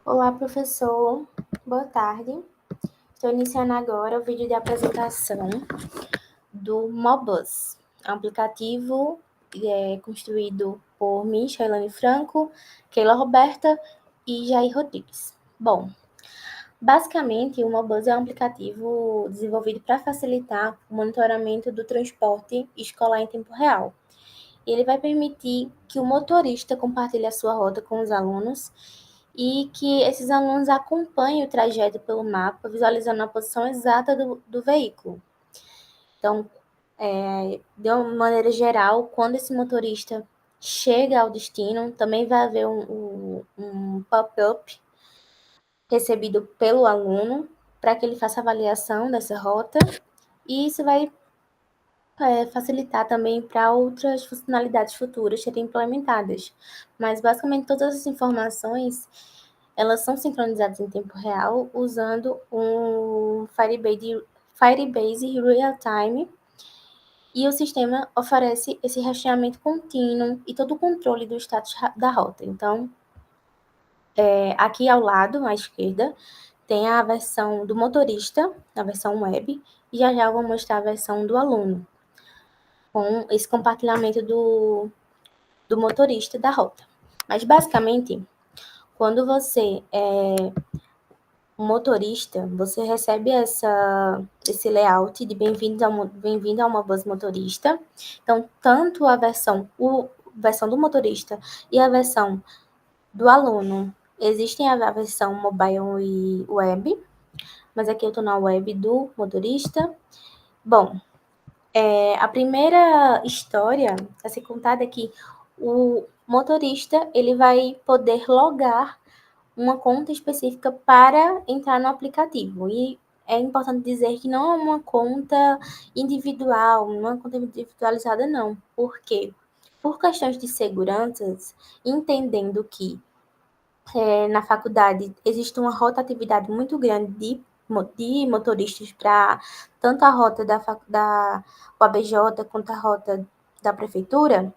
Olá, professor. Boa tarde. Estou iniciando agora o vídeo de apresentação do Mobus, um aplicativo construído por mim, Shailane Franco, Keila Roberta e Jair Rodrigues. Bom, basicamente, o Mobus é um aplicativo desenvolvido para facilitar o monitoramento do transporte escolar em tempo real. Ele vai permitir que o motorista compartilhe a sua rota com os alunos e que esses alunos acompanhem o trajeto pelo mapa, visualizando a posição exata do veículo. Então, de uma maneira geral, quando esse motorista chega ao destino, também vai haver um pop-up recebido pelo aluno para que ele faça a avaliação dessa rota, e isso vai facilitar também para outras funcionalidades futuras serem implementadas. Mas, basicamente, todas as informações, elas são sincronizadas em tempo real usando um Firebase Real Time, e o sistema oferece esse rastreamento contínuo e todo o controle do status da rota. Então, aqui ao lado, à esquerda, tem a versão do motorista, a versão web, e já eu vou mostrar a versão do aluno, com esse compartilhamento do motorista da rota. Mas, basicamente, quando você é um motorista, você recebe esse layout de bem-vindo a uma bus motorista. Então, tanto a versão do motorista e a versão do aluno, existem a versão mobile e web, mas aqui eu estou na web do motorista. Bom, a primeira história a ser contada é que o motorista ele vai poder logar uma conta específica para entrar no aplicativo. E é importante dizer que não é uma conta individual, não é uma conta individualizada, não. Por quê? Por questões de segurança, entendendo que na faculdade existe uma rotatividade muito grande de motoristas para tanto a rota da UABJ quanto a rota da prefeitura,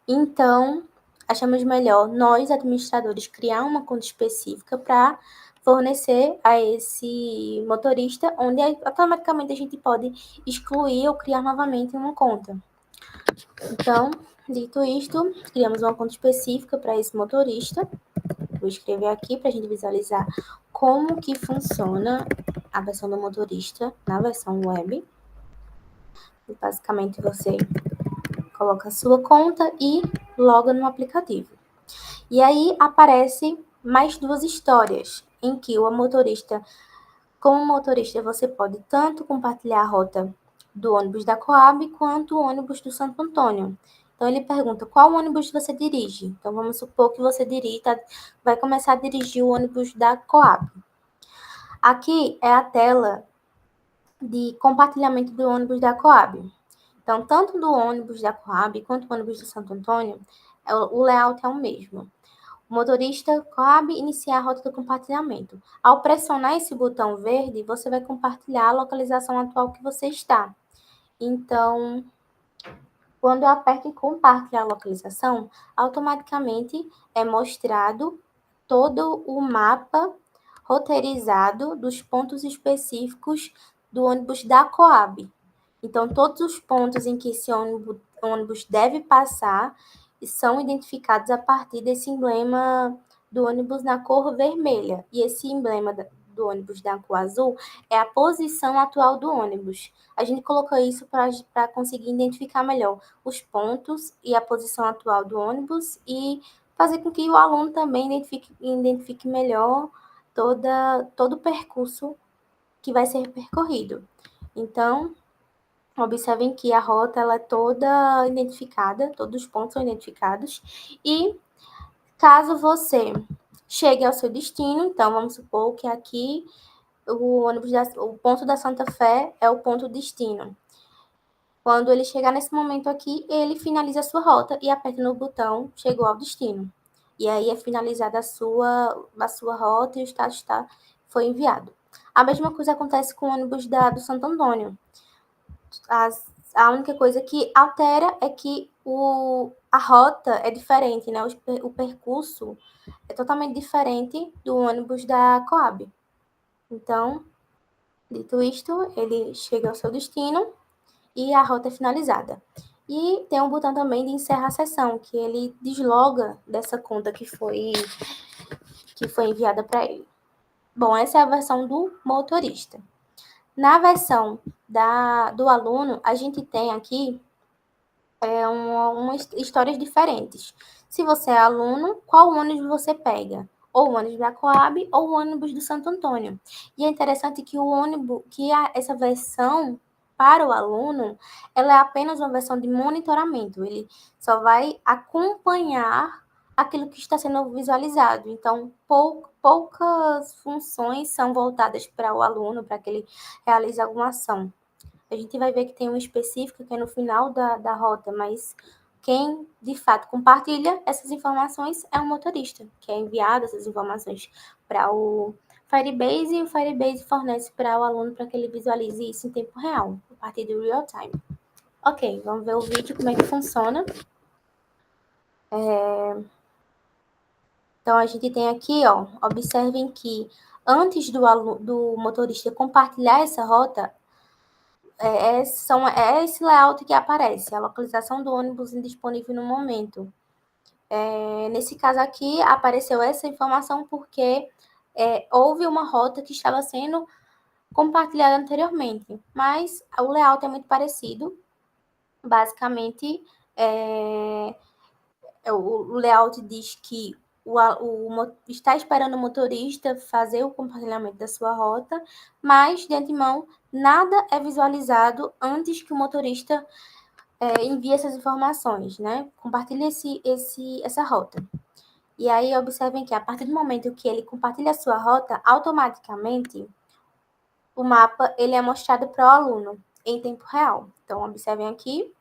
então achamos melhor nós, administradores, criar uma conta específica para fornecer a esse motorista, onde automaticamente a gente pode excluir ou criar novamente uma conta. Então, dito isto, criamos uma conta específica para esse motorista. Vou escrever aqui para a gente visualizar como que funciona a versão do motorista na versão web. E, basicamente, você coloca a sua conta e loga no aplicativo. E aí aparece mais duas histórias, em que como motorista, você pode tanto compartilhar a rota do ônibus da Coab quanto o ônibus do Santo Antônio. Então, ele pergunta qual ônibus você dirige. Então, vamos supor que você vai começar a dirigir o ônibus da Coab. Aqui é a tela de compartilhamento do ônibus da Coab. Então, tanto do ônibus da Coab quanto do ônibus do Santo Antônio, o layout é o mesmo. O motorista Coab iniciar a rota do compartilhamento. Ao pressionar esse botão verde, você vai compartilhar a localização atual que você está. Então, quando eu aperto em compartilhar a localização, automaticamente é mostrado todo o mapa roteirizado dos pontos específicos do ônibus da Coab. Então, todos os pontos em que esse ônibus deve passar são identificados a partir desse emblema do ônibus na cor vermelha. E esse emblema do ônibus na cor azul é a posição atual do ônibus. A gente colocou isso para conseguir identificar melhor os pontos e a posição atual do ônibus e fazer com que o aluno também identifique melhor todo o percurso que vai ser percorrido. Então, observem que a rota ela é toda identificada, todos os pontos são identificados. E caso você chegue ao seu destino, então vamos supor que aqui o ponto da Santa Fé é o ponto destino. Quando ele chegar nesse momento aqui, ele finaliza a sua rota e aperta no botão chegou ao destino. E aí é finalizada a sua rota e o status foi enviado. A mesma coisa acontece com o ônibus do Santo Antônio. A única coisa que altera é que a rota é diferente, né? O percurso é totalmente diferente do ônibus da Coab. Então, dito isto, ele chega ao seu destino e a rota é finalizada. E tem um botão também de encerrar a sessão, que ele desloga dessa conta que foi enviada para ele. Bom, essa é a versão do motorista. Na versão do aluno, a gente tem aqui histórias diferentes. Se você é aluno, qual ônibus você pega? Ou o ônibus da Coab ou o ônibus do Santo Antônio. E é interessante que essa versão para o aluno, ela é apenas uma versão de monitoramento. Ele só vai acompanhar aquilo que está sendo visualizado. Então, poucas funções são voltadas para o aluno, para que ele realize alguma ação. A gente vai ver que tem um específico que é no final da rota, mas quem de fato compartilha essas informações é o motorista, que é enviado essas informações para o Firebase, e o Firebase fornece para o aluno para que ele visualize isso em tempo real, a partir do real time. Ok, vamos ver o vídeo, como é que funciona. Então, a gente tem aqui, ó, observem que antes do motorista compartilhar essa rota, é esse layout que aparece, a localização do ônibus indisponível no momento. Nesse caso aqui, apareceu essa informação porque houve uma rota que estava sendo compartilhada anteriormente, mas o layout é muito parecido. Basicamente, o layout diz que está esperando o motorista fazer o compartilhamento da sua rota, mas, de antemão, nada é visualizado antes que o motorista envie essas informações, né? Compartilhe essa rota. E aí, observem que a partir do momento que ele compartilha a sua rota, automaticamente o mapa ele é mostrado para o aluno em tempo real. Então, observem aqui.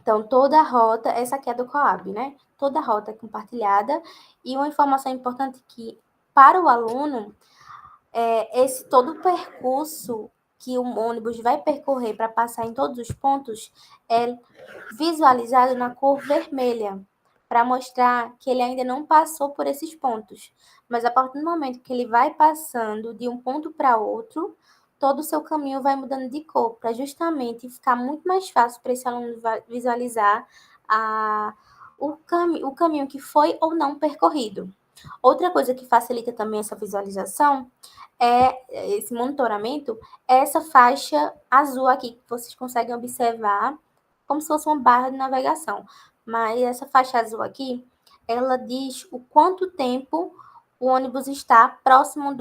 Então, toda a rota, essa aqui é do Coab, né? Toda a rota é compartilhada. E uma informação importante que, para o aluno, todo o percurso que o ônibus vai percorrer para passar em todos os pontos é visualizado na cor vermelha, para mostrar que ele ainda não passou por esses pontos. Mas a partir do momento que ele vai passando de um ponto para outro, todo o seu caminho vai mudando de cor, para justamente ficar muito mais fácil para esse aluno visualizar o caminho que foi ou não percorrido. Outra coisa que facilita também essa visualização esse monitoramento, é essa faixa azul aqui, que vocês conseguem observar, como se fosse uma barra de navegação. Mas essa faixa azul aqui, ela diz o quanto tempo o ônibus está próximo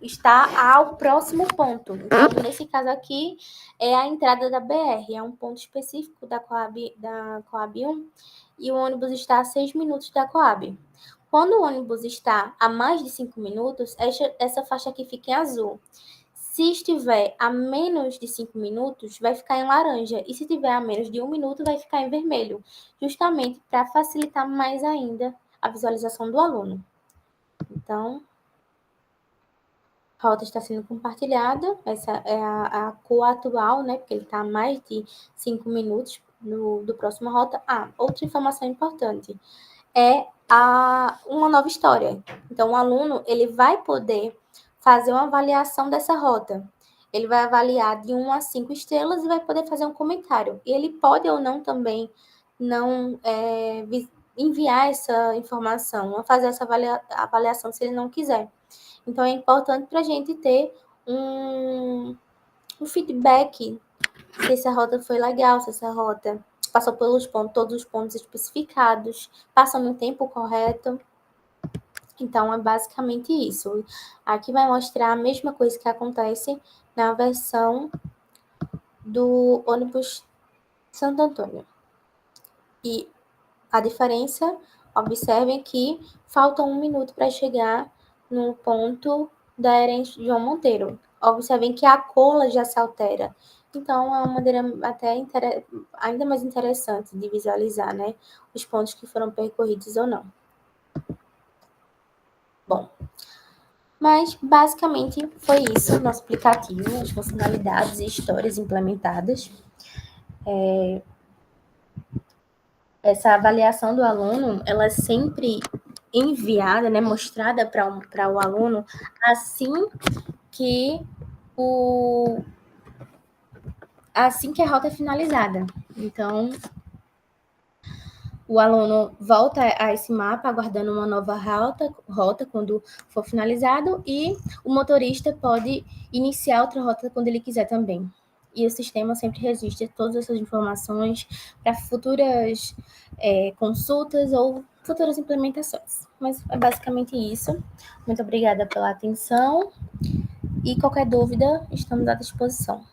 está ao próximo ponto. Então, nesse caso aqui, é a entrada da BR, é um ponto específico da Coab 1, e o ônibus está a 6 minutos da Coab. Quando o ônibus está a mais de 5 minutos, essa faixa aqui fica em azul. Se estiver a menos de 5 minutos, vai ficar em laranja. E se tiver a menos de 1 minuto, vai ficar em vermelho. Justamente para facilitar mais ainda a visualização do aluno. Então, a rota está sendo compartilhada. Essa é a cor atual, né? Porque ele está a mais de 5 minutos do próximo rota. Outra informação importante é uma nova história. Então, o aluno ele vai poder fazer uma avaliação dessa rota. Ele vai avaliar de 1 a 5 estrelas e vai poder fazer um comentário. E ele pode ou não também não enviar essa informação, ou fazer essa avaliação se ele não quiser. Então, é importante para a gente ter um feedback se essa rota foi legal, se essa rota passou pelos pontos, todos os pontos especificados, passou no tempo correto. Então, é basicamente isso. Aqui vai mostrar a mesma coisa que acontece na versão do ônibus Santo Antônio. E a diferença, observem que falta 1 minuto para chegar no ponto da Herente João Monteiro. Observem que a cola já se altera. Então, é uma maneira até ainda mais interessante de visualizar, né, os pontos que foram percorridos ou não. Bom, Mas, basicamente, foi isso, nosso aplicativo, as funcionalidades e histórias implementadas. Essa avaliação do aluno, ela é sempre enviada, né, mostrada para o aluno assim que a rota é finalizada. Então, o aluno volta a esse mapa aguardando uma nova rota quando for finalizado, e o motorista pode iniciar outra rota quando ele quiser também. E o sistema sempre registra todas essas informações para futuras consultas ou futuras implementações. Mas é basicamente isso. Muito obrigada pela atenção e qualquer dúvida, estamos à disposição.